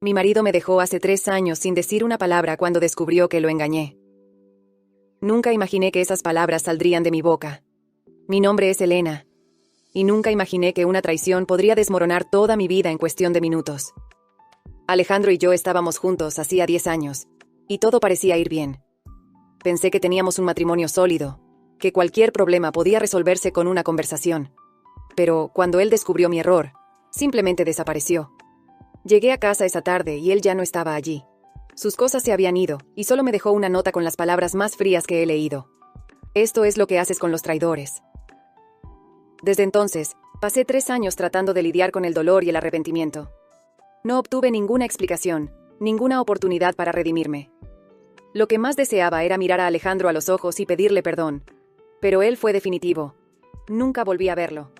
Mi marido me dejó hace 3 años sin decir una palabra cuando descubrió que lo engañé. Nunca imaginé que esas palabras saldrían de mi boca. Mi nombre es Elena. Y nunca imaginé que una traición podría desmoronar toda mi vida en cuestión de minutos. Alejandro y yo estábamos juntos hacía 10 años, y todo parecía ir bien. Pensé que teníamos un matrimonio sólido, que cualquier problema podía resolverse con una conversación. Pero cuando él descubrió mi error, simplemente desapareció. Llegué a casa esa tarde y él ya no estaba allí. Sus cosas se habían ido, y solo me dejó una nota con las palabras más frías que he leído. Esto es lo que haces con los traidores. Desde entonces, pasé 3 años tratando de lidiar con el dolor y el arrepentimiento. No obtuve ninguna explicación, ninguna oportunidad para redimirme. Lo que más deseaba era mirar a Alejandro a los ojos y pedirle perdón. Pero él fue definitivo. Nunca volví a verlo.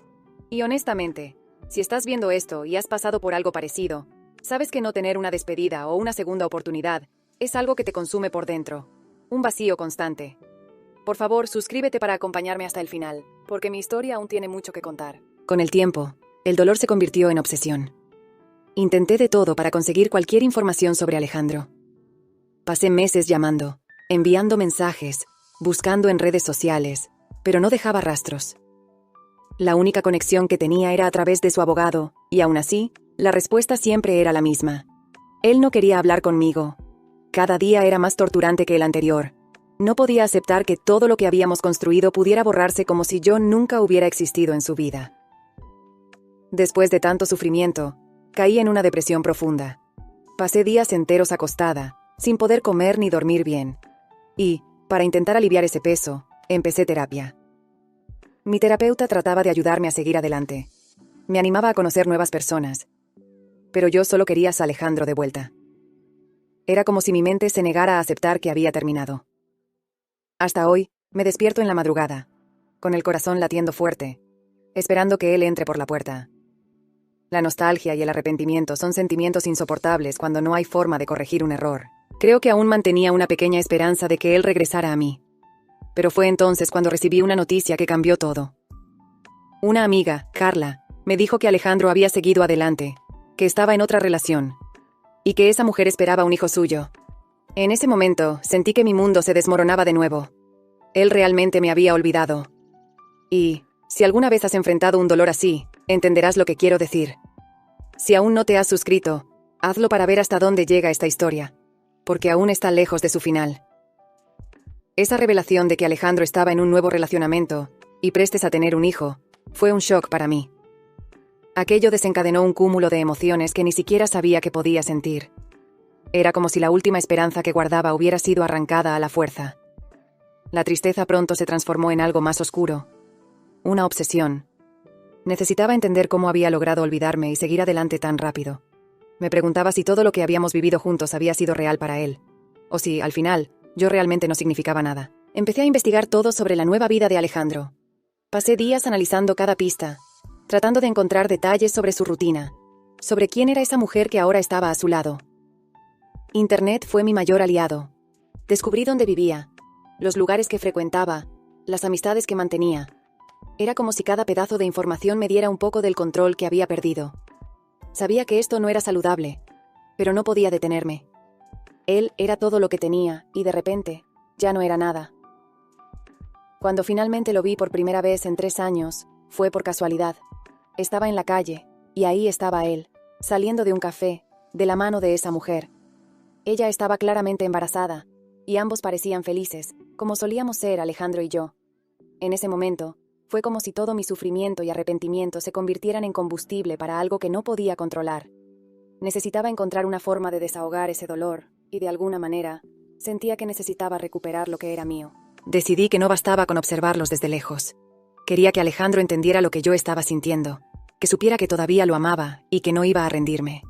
Y honestamente, si estás viendo esto y has pasado por algo parecido, sabes que no tener una despedida o una segunda oportunidad es algo que te consume por dentro. Un vacío constante. Por favor, suscríbete para acompañarme hasta el final, porque mi historia aún tiene mucho que contar. Con el tiempo, el dolor se convirtió en obsesión. Intenté de todo para conseguir cualquier información sobre Alejandro. Pasé meses llamando, enviando mensajes, buscando en redes sociales, pero no dejaba rastros. La única conexión que tenía era a través de su abogado, y aún así, la respuesta siempre era la misma. Él no quería hablar conmigo. Cada día era más torturante que el anterior. No podía aceptar que todo lo que habíamos construido pudiera borrarse como si yo nunca hubiera existido en su vida. Después de tanto sufrimiento, caí en una depresión profunda. Pasé días enteros acostada, sin poder comer ni dormir bien. Y, para intentar aliviar ese peso, empecé terapia. Mi terapeuta trataba de ayudarme a seguir adelante. Me animaba a conocer nuevas personas. Pero yo solo quería a Alejandro de vuelta. Era como si mi mente se negara a aceptar que había terminado. Hasta hoy, me despierto en la madrugada, con el corazón latiendo fuerte, esperando que él entre por la puerta. La nostalgia y el arrepentimiento son sentimientos insoportables cuando no hay forma de corregir un error. Creo que aún mantenía una pequeña esperanza de que él regresara a mí. Pero fue entonces cuando recibí una noticia que cambió todo. Una amiga, Carla, me dijo que Alejandro había seguido adelante, que estaba en otra relación, y que esa mujer esperaba un hijo suyo. En ese momento, sentí que mi mundo se desmoronaba de nuevo. Él realmente me había olvidado. Y, si alguna vez has enfrentado un dolor así, entenderás lo que quiero decir. Si aún no te has suscrito, hazlo para ver hasta dónde llega esta historia, porque aún está lejos de su final. Esa revelación de que Alejandro estaba en un nuevo relacionamiento, y prestes a tener un hijo, fue un shock para mí. Aquello desencadenó un cúmulo de emociones que ni siquiera sabía que podía sentir. Era como si la última esperanza que guardaba hubiera sido arrancada a la fuerza. La tristeza pronto se transformó en algo más oscuro. Una obsesión. Necesitaba entender cómo había logrado olvidarme y seguir adelante tan rápido. Me preguntaba si todo lo que habíamos vivido juntos había sido real para él. O si, al final, yo realmente no significaba nada. Empecé a investigar todo sobre la nueva vida de Alejandro. Pasé días analizando cada pista, tratando de encontrar detalles sobre su rutina, sobre quién era esa mujer que ahora estaba a su lado. Internet fue mi mayor aliado. Descubrí dónde vivía, los lugares que frecuentaba, las amistades que mantenía. Era como si cada pedazo de información me diera un poco del control que había perdido. Sabía que esto no era saludable, pero no podía detenerme. Él era todo lo que tenía, y de repente, ya no era nada. Cuando finalmente lo vi por primera vez en 3 años, fue por casualidad. Estaba en la calle, y ahí estaba él, saliendo de un café, de la mano de esa mujer. Ella estaba claramente embarazada, y ambos parecían felices, como solíamos ser Alejandro y yo. En ese momento, fue como si todo mi sufrimiento y arrepentimiento se convirtieran en combustible para algo que no podía controlar. Necesitaba encontrar una forma de desahogar ese dolor, y de alguna manera, sentía que necesitaba recuperar lo que era mío. Decidí que no bastaba con observarlos desde lejos. Quería que Alejandro entendiera lo que yo estaba sintiendo, que supiera que todavía lo amaba y que no iba a rendirme.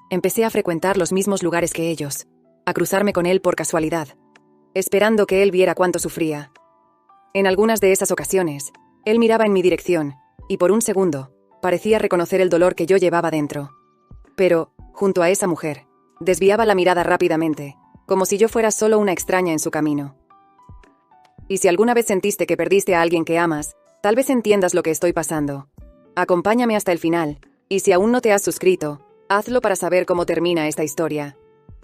Empecé a frecuentar los mismos lugares que ellos, a cruzarme con él por casualidad, esperando que él viera cuánto sufría. En algunas de esas ocasiones, él miraba en mi dirección, y por un segundo, parecía reconocer el dolor que yo llevaba dentro. Pero, junto a esa mujer, desviaba la mirada rápidamente, como si yo fuera solo una extraña en su camino. Y si alguna vez sentiste que perdiste a alguien que amas, tal vez entiendas lo que estoy pasando. Acompáñame hasta el final, y si aún no te has suscrito, Hazlo para saber cómo termina esta historia.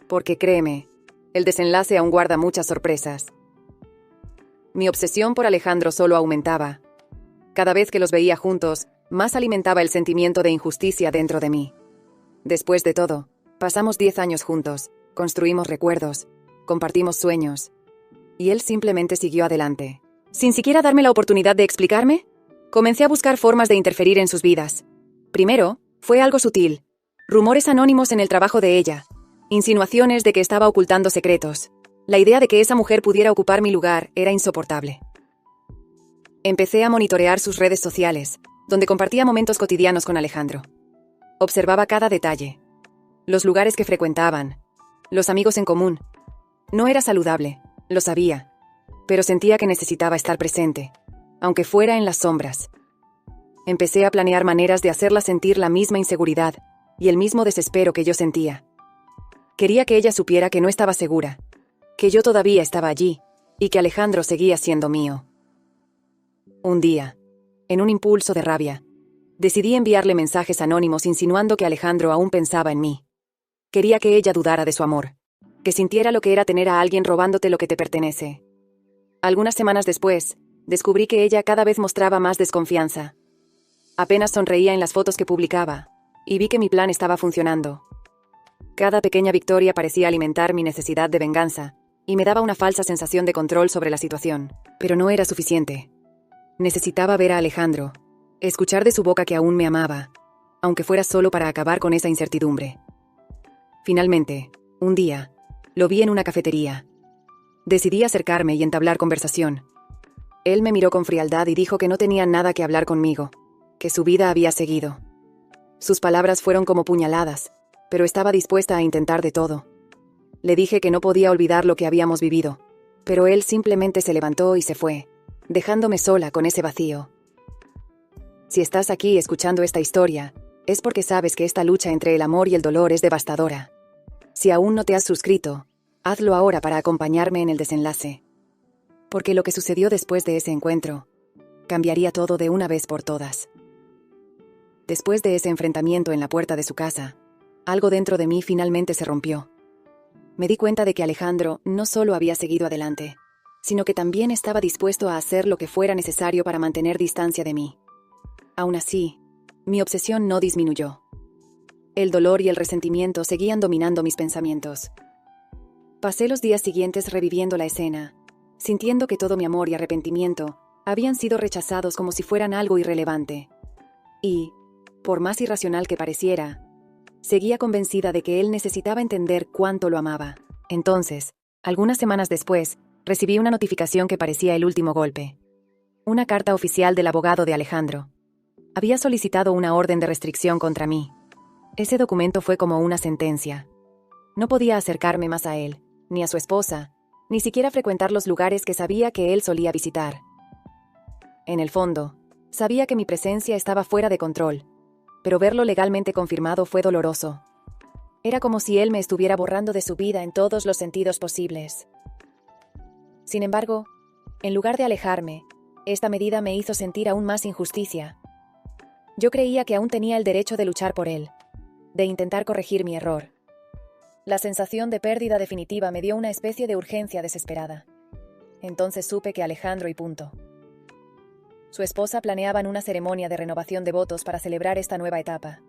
Porque créeme, el desenlace aún guarda muchas sorpresas. Mi obsesión por Alejandro solo aumentaba. Cada vez que los veía juntos, más alimentaba el sentimiento de injusticia dentro de mí. Después de todo, pasamos 10 años juntos, construimos recuerdos, compartimos sueños. Y él simplemente siguió adelante. Sin siquiera darme la oportunidad de explicarme, comencé a buscar formas de interferir en sus vidas. Primero, fue algo sutil. Rumores anónimos en el trabajo de ella. Insinuaciones de que estaba ocultando secretos. La idea de que esa mujer pudiera ocupar mi lugar era insoportable. Empecé a monitorear sus redes sociales, donde compartía momentos cotidianos con Alejandro. Observaba cada detalle. Los lugares que frecuentaban. Los amigos en común. No era saludable, lo sabía, pero sentía que necesitaba estar presente, aunque fuera en las sombras. Empecé a planear maneras de hacerla sentir la misma inseguridad y el mismo desespero que yo sentía. Quería que ella supiera que no estaba segura, que yo todavía estaba allí y que Alejandro seguía siendo mío. Un día, en un impulso de rabia, decidí enviarle mensajes anónimos insinuando que Alejandro aún pensaba en mí. Quería que ella dudara de su amor, que sintiera lo que era tener a alguien robándote lo que te pertenece. Algunas semanas después, descubrí que ella cada vez mostraba más desconfianza. Apenas sonreía en las fotos que publicaba, y vi que mi plan estaba funcionando. Cada pequeña victoria parecía alimentar mi necesidad de venganza, y me daba una falsa sensación de control sobre la situación. Pero no era suficiente. Necesitaba ver a Alejandro, escuchar de su boca que aún me amaba, aunque fuera solo para acabar con esa incertidumbre. Finalmente, un día, lo vi en una cafetería. Decidí acercarme y entablar conversación. Él me miró con frialdad y dijo que no tenía nada que hablar conmigo, que su vida había seguido. Sus palabras fueron como puñaladas, pero estaba dispuesta a intentar de todo. Le dije que no podía olvidar lo que habíamos vivido, pero él simplemente se levantó y se fue, dejándome sola con ese vacío. Si estás aquí escuchando esta historia, es porque sabes que esta lucha entre el amor y el dolor es devastadora. Si aún no te has suscrito, hazlo ahora para acompañarme en el desenlace. Porque lo que sucedió después de ese encuentro cambiaría todo de una vez por todas. Después de ese enfrentamiento en la puerta de su casa, algo dentro de mí finalmente se rompió. Me di cuenta de que Alejandro no solo había seguido adelante, sino que también estaba dispuesto a hacer lo que fuera necesario para mantener distancia de mí. Aún así, mi obsesión no disminuyó. El dolor y el resentimiento seguían dominando mis pensamientos. Pasé los días siguientes reviviendo la escena, sintiendo que todo mi amor y arrepentimiento habían sido rechazados como si fueran algo irrelevante. Y, por más irracional que pareciera, seguía convencida de que él necesitaba entender cuánto lo amaba. Entonces, algunas semanas después, recibí una notificación que parecía el último golpe. Una carta oficial del abogado de Alejandro. Había solicitado una orden de restricción contra mí. Ese documento fue como una sentencia. No podía acercarme más a él, ni a su esposa, ni siquiera frecuentar los lugares que sabía que él solía visitar. En el fondo, sabía que mi presencia estaba fuera de control, pero verlo legalmente confirmado fue doloroso. Era como si él me estuviera borrando de su vida en todos los sentidos posibles. Sin embargo, en lugar de alejarme, esta medida me hizo sentir aún más injusticia. Yo creía que aún tenía el derecho de luchar por él, de intentar corregir mi error. La sensación de pérdida definitiva me dio una especie de urgencia desesperada. Entonces supe que Alejandro y punto. Su esposa planeaban una ceremonia de renovación de votos para celebrar esta nueva etapa.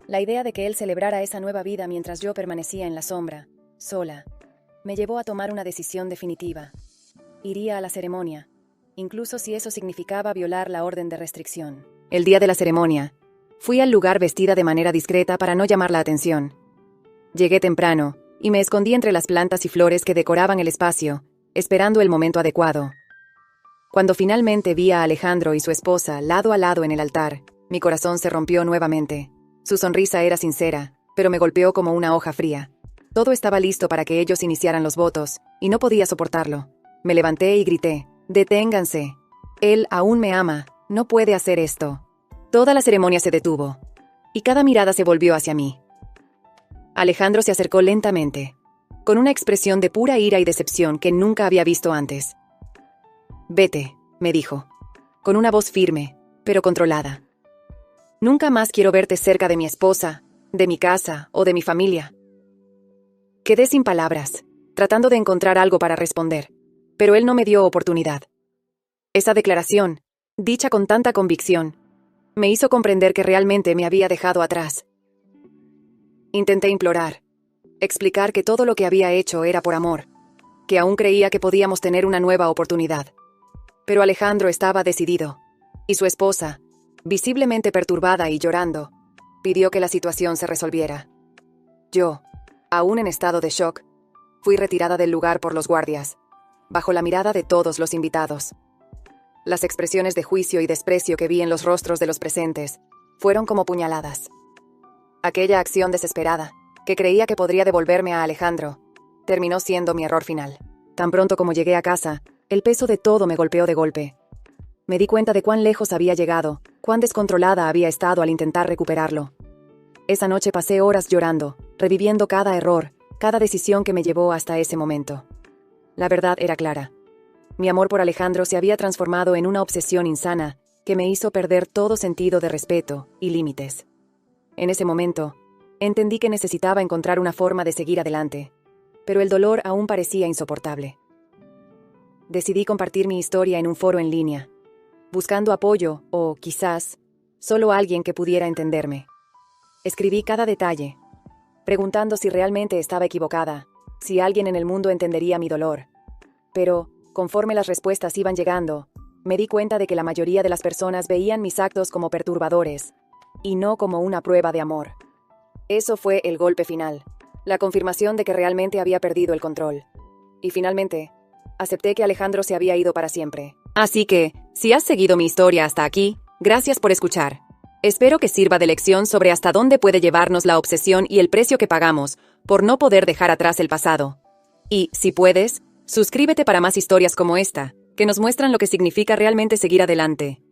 La idea de que él celebrara esa nueva vida mientras yo permanecía en la sombra, sola, me llevó a tomar una decisión definitiva. Iría a la ceremonia, incluso si eso significaba violar la orden de restricción. El día de la ceremonia, fui al lugar vestida de manera discreta para no llamar la atención. Llegué temprano y me escondí entre las plantas y flores que decoraban el espacio, esperando el momento adecuado. Cuando finalmente vi a Alejandro y su esposa lado a lado en el altar, mi corazón se rompió nuevamente. Su sonrisa era sincera, pero me golpeó como una hoja fría. Todo estaba listo para que ellos iniciaran los votos, y no podía soportarlo. Me levanté y grité: «¡Deténganse! Él aún me ama, no puede hacer esto». Toda la ceremonia se detuvo, y cada mirada se volvió hacia mí. Alejandro se acercó lentamente, con una expresión de pura ira y decepción que nunca había visto antes. «Vete», me dijo, con una voz firme, pero controlada. «Nunca más quiero verte cerca de mi esposa, de mi casa o de mi familia. Quedé sin palabras, tratando de encontrar algo para responder, pero él no me dio oportunidad. Esa declaración, dicha con tanta convicción, me hizo comprender que realmente me había dejado atrás. Intenté implorar, explicar que todo lo que había hecho era por amor, que aún creía que podíamos tener una nueva oportunidad. Pero Alejandro estaba decidido, y su esposa, visiblemente perturbada y llorando, pidió que la situación se resolviera. Yo, aún en estado de shock, fui retirada del lugar por los guardias, bajo la mirada de todos los invitados. Las expresiones de juicio y desprecio que vi en los rostros de los presentes fueron como puñaladas. Aquella acción desesperada, que creía que podría devolverme a Alejandro, terminó siendo mi error final. Tan pronto como llegué a casa, el peso de todo me golpeó de golpe. Me di cuenta de cuán lejos había llegado, cuán descontrolada había estado al intentar recuperarlo. Esa noche pasé horas llorando, reviviendo cada error, cada decisión que me llevó hasta ese momento. La verdad era clara. Mi amor por Alejandro se había transformado en una obsesión insana que me hizo perder todo sentido de respeto y límites. En ese momento, entendí que necesitaba encontrar una forma de seguir adelante, pero el dolor aún parecía insoportable. Decidí compartir mi historia en un foro en línea, buscando apoyo o, quizás, solo alguien que pudiera entenderme. Escribí cada detalle, preguntando si realmente estaba equivocada, si alguien en el mundo entendería mi dolor. Pero, conforme las respuestas iban llegando, me di cuenta de que la mayoría de las personas veían mis actos como perturbadores, y no como una prueba de amor. Eso fue el golpe final, la confirmación de que realmente había perdido el control. Y finalmente, acepté que Alejandro se había ido para siempre. Así que, si has seguido mi historia hasta aquí, gracias por escuchar. Espero que sirva de lección sobre hasta dónde puede llevarnos la obsesión y el precio que pagamos por no poder dejar atrás el pasado. Y, si puedes, suscríbete para más historias como esta, que nos muestran lo que significa realmente seguir adelante.